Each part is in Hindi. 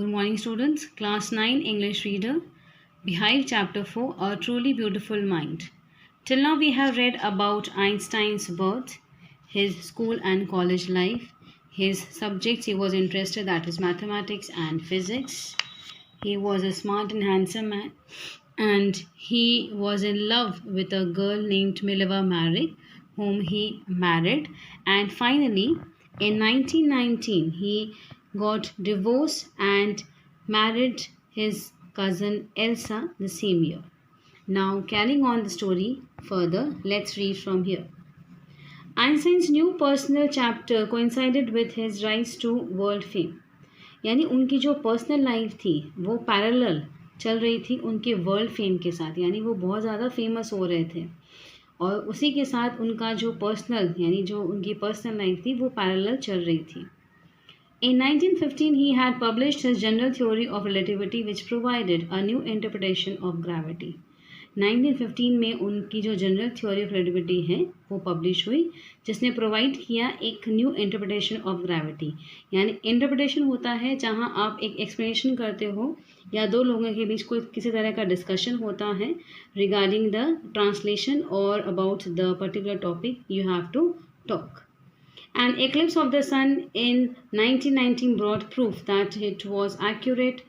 Good morning, students. Class 9 English Reader. Behind Chapter 4 A Truly Beautiful Mind. Till now, we have read about Einstein's birth, his school and college life, his subjects he was interested, that is mathematics and physics. He was a smart and handsome man, and he was in love with a girl named Mileva Maric, whom he married. And finally, in 1919, he got divorced and married his cousin Elsa the same year. Now, carrying on the story further, let's read from here. Einstein's new personal chapter coincided with his rise to world fame. यानी उनकी जो पर्सनल लाइफ थी वो पैरेलल चल रही थी उनके वर्ल्ड फेम के साथ, यानी वो बहुत ज़्यादा फेमस हो रहे थे और उसी के साथ उनका जो पर्सनल यानी जो उनकी पर्सनल लाइफ थी वो पैरेलल चल रही थी. In 1915, he had published his general theory of relativity, which provided a new interpretation of gravity. 1915 में उनकी जो जनरल थ्योरी ऑफ रिलेटिविटी है वो पब्लिश हुई, जिसने प्रोवाइड किया एक न्यू इंटरप्रिटेशन ऑफ ग्रेविटी. यानी इंटरप्रिटेशन होता है जहाँ आप एक एक्सप्लेनेशन करते हो या दो लोगों के बीच कोई किसी तरह का डिस्कशन होता है रिगार्डिंग द ट्रांसलेशन और about the particular topic you have to talk. An eclipse of the sun in 1919 brought proof that it was accurate.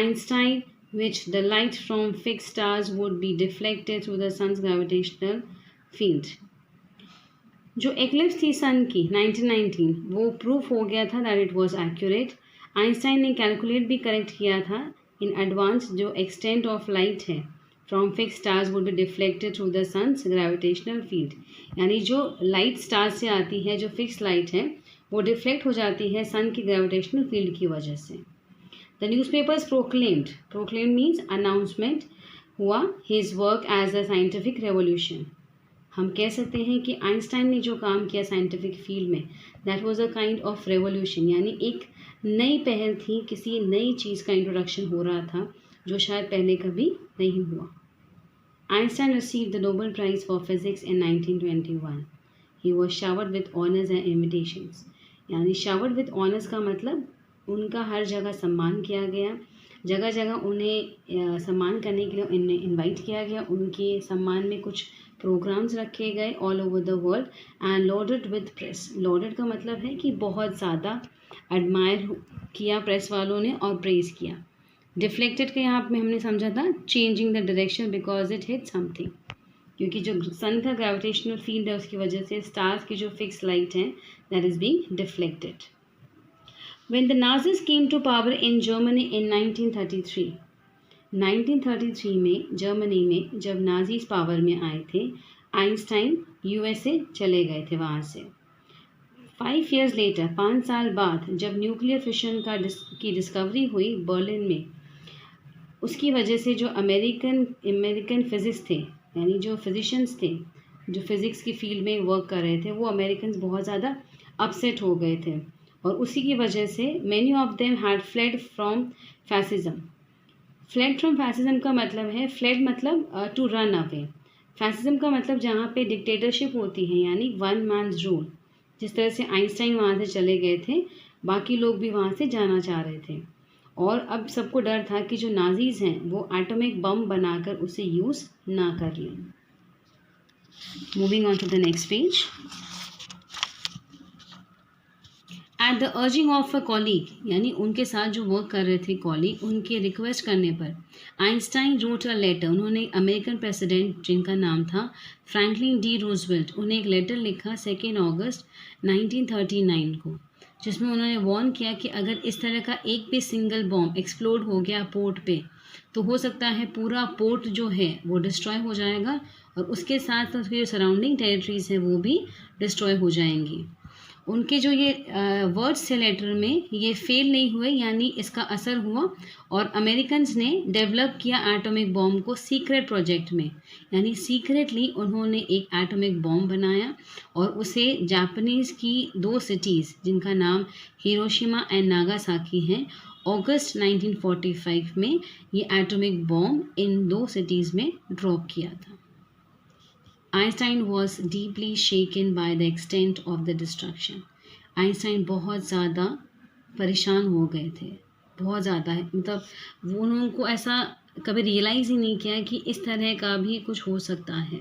Einstein, which the light from fixed stars would be deflected through the sun's gravitational field. जो eclipse थी sun की 1919 वो proof हो गया था that it was accurate. Einstein ने कैलकुलेट भी करेक्ट किया था in advance जो extent of light है from fixed stars would be deflected through the sun's gravitational field. यानी जो लाइट स्टार से आती है जो फिक्स लाइट है वो डिफ्लेक्ट हो जाती है सन की ग्रेविटेशनल फील्ड की वजह से. The newspapers proclaimed means announcement हुआ his work as a scientific revolution. हम कह सकते हैं कि आइंस्टाइन ने जो काम किया साइंटिफिक फील्ड में that was a kind of revolution, यानी एक नई पहल थी, किसी नई चीज़ का इंट्रोडक्शन हो रहा था जो शायद पहले कभी नहीं हुआ. Einstein received the Nobel Prize for Physics in 1921. He was showered with honors and invitations. यानी showered with honors का मतलब उनका हर जगह सम्मान किया गया, जगह जगह उन्हें सम्मान करने के लिए उन्हें इनवाइट किया गया, उनके सम्मान में कुछ प्रोग्राम्स रखे गए all over the world and lauded with press. Lauded का मतलब है कि बहुत ज़्यादा एडमायर किया प्रेस वालों ने और प्रेज किया. डिफ्लेक्टेड के यहाँ पे हमने समझा था changing the direction because it hit something, क्योंकि जो सन का ग्रेविटेशनल फील्ड है उसकी वजह से स्टार्स की जो फिक्स लाइट है that is being deflected. When the Nazis came to power in Germany in 1933 में जर्मनी में जब नाजीज पावर में आए थे, आइंस्टाइन यूएसए चले गए थे वहाँ से. 5 years later, 5 साल बाद जब न्यूक्लियर फिशन की डिस्कवरी हुई बर्लिन में, उसकी वजह से जो अमेरिकन फिजिक्स थे यानी जो फिजिशियंस थे जो फिज़िक्स की फील्ड में वर्क कर रहे थे वो अमेरिकन बहुत ज़्यादा अपसेट हो गए थे और उसी की वजह से many of them had fled from fascism. Fled from fascism का मतलब है फ्लेड मतलब टू रन अवे. फैसिज्म का मतलब जहाँ पे डिक्टेटरशिप होती है यानी वन मैन्स रूल. जिस तरह से आइंस्टाइन वहाँ से चले गए थे बाकी लोग भी वहाँ से जाना चाह रहे थे और अब सबको डर था कि जो नाजीज़ हैं वो एटॉमिक बम बनाकर उसे यूज़ ना कर लें. Moving on to the next page. At the urging of a colleague यानी उनके साथ जो वर्क कर रहे थे कॉलीग, उनके रिक्वेस्ट करने पर आइंस्टाइन रोट अ लेटर. उन्होंने अमेरिकन प्रेसिडेंट जिनका नाम था फ्रैंकलिन डी रूजवेल्ट, उन्हें एक लेटर लिखा 2 अगस्त 1939 को, जिसमें उन्होंने वार्न किया कि अगर इस तरह का एक भी सिंगल बॉम्ब एक्सप्लोड हो गया पोर्ट पे तो हो सकता है पूरा पोर्ट जो है वो डिस्ट्रॉय हो जाएगा और उसके साथ उसकी जो सराउंडिंग टेरिटरीज हैं वो भी डिस्ट्रॉय हो जाएंगी. उनके जो ये वर्ड्स थे लेटर में ये फेल नहीं हुए, यानी इसका असर हुआ और अमेरिकन्स ने डेवलप किया एटॉमिक बॉम्ब को सीक्रेट प्रोजेक्ट में. यानी सीक्रेटली उन्होंने एक एटॉमिक बॉम्ब बनाया और उसे जापानीज़ की 2 सिटीज़ जिनका नाम हिरोशिमा एंड नागासाकी है, अगस्त 1945 में ये एटॉमिक बॉम्ब इन 2 सिटीज़ में ड्रॉप किया था. Einstein was deeply shaken by the extent of the destruction. Einstein बहुत ज़्यादा परेशान हो गए थे बहुत ज़्यादा है, मतलब वो उनको ऐसा कभी रियलाइज़ ही नहीं किया कि इस तरह का भी कुछ हो सकता है।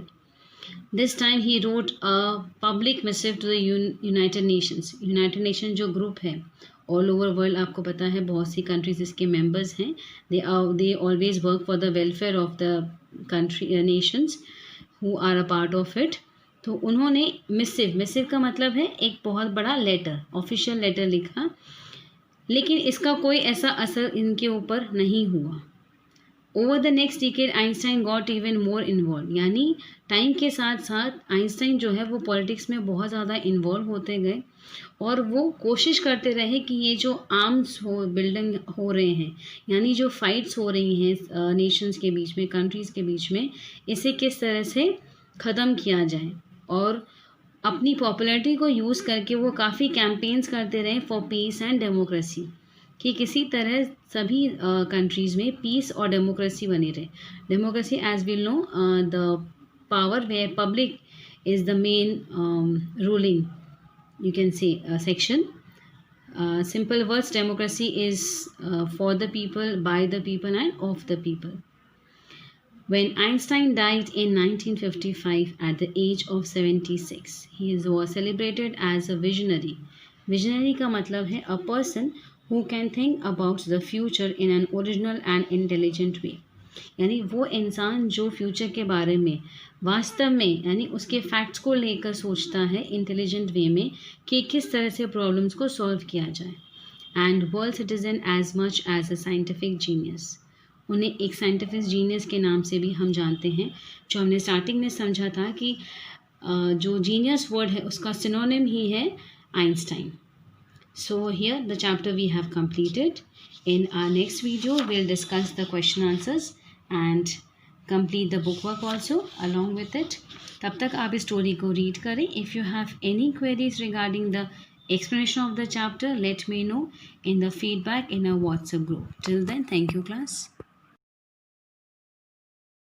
This time he wrote a public missive to the United Nations. United Nation जो ग्रुप है ऑल ओवर वर्ल्ड, आपको पता है बहुत सी कंट्रीज इसके मेंबर्स हैं। They always work for the welfare of the country nations who are a part of it. तो उन्होंने मिसिव का मतलब है एक बहुत बड़ा लेटर, ऑफिशियल लेटर लिखा, लेकिन इसका कोई ऐसा असर इनके ऊपर नहीं हुआ। Over the next decade Einstein got even more involve, यानी टाइम के साथ साथ आइंस्टाइन जो है वो पॉलिटिक्स में बहुत ज़्यादा इन्वॉल्व होते गए और वो कोशिश करते रहे कि ये जो आर्म्स बिल्डिंग हो रहे हैं, यानी जो फाइट्स हो रही हैं नेशंस के बीच में, कंट्रीज़ के बीच में, इसे किस तरह से ख़त्म किया जाए। और अपनी पॉपुलैरिटी को यूज़ करके वो काफ़ी कैंपेन्स करते रहे फॉर पीस एंड डेमोक्रेसी, कि किसी तरह सभी कंट्रीज़ में पीस और डेमोक्रेसी बनी रहे। Democracy as will know the power where public is the main ruling, you can say section. Simple words, democracy is for the people, by the people and of the people. When Einstein died in 1955 at the age of 76, he was celebrated as a visionary. Visionary का मतलब है a person who can think about the future in an original and intelligent way. यानी वो इंसान जो फ्यूचर के बारे में वास्तव में, यानी उसके फैक्ट्स को लेकर सोचता है इंटेलिजेंट वे में कि किस तरह से प्रॉब्लम्स को सॉल्व किया जाए। And world citizen as much as a scientific genius, उन्हें एक साइंटिफिक जीनियस के नाम से भी हम जानते हैं, जो हमने स्टार्टिंग में समझा था कि जो जीनियस वर्ड है उसका सिनोनिम ही है Einstein. So here the chapter we have completed. In our next video we'll discuss the question answers and complete the book work also along with it. तब तक आप इस स्टोरी को रीड करें. If you have any queries regarding the explanation of the chapter, let me know in the feedback in our WhatsApp group. Till then, thank you class.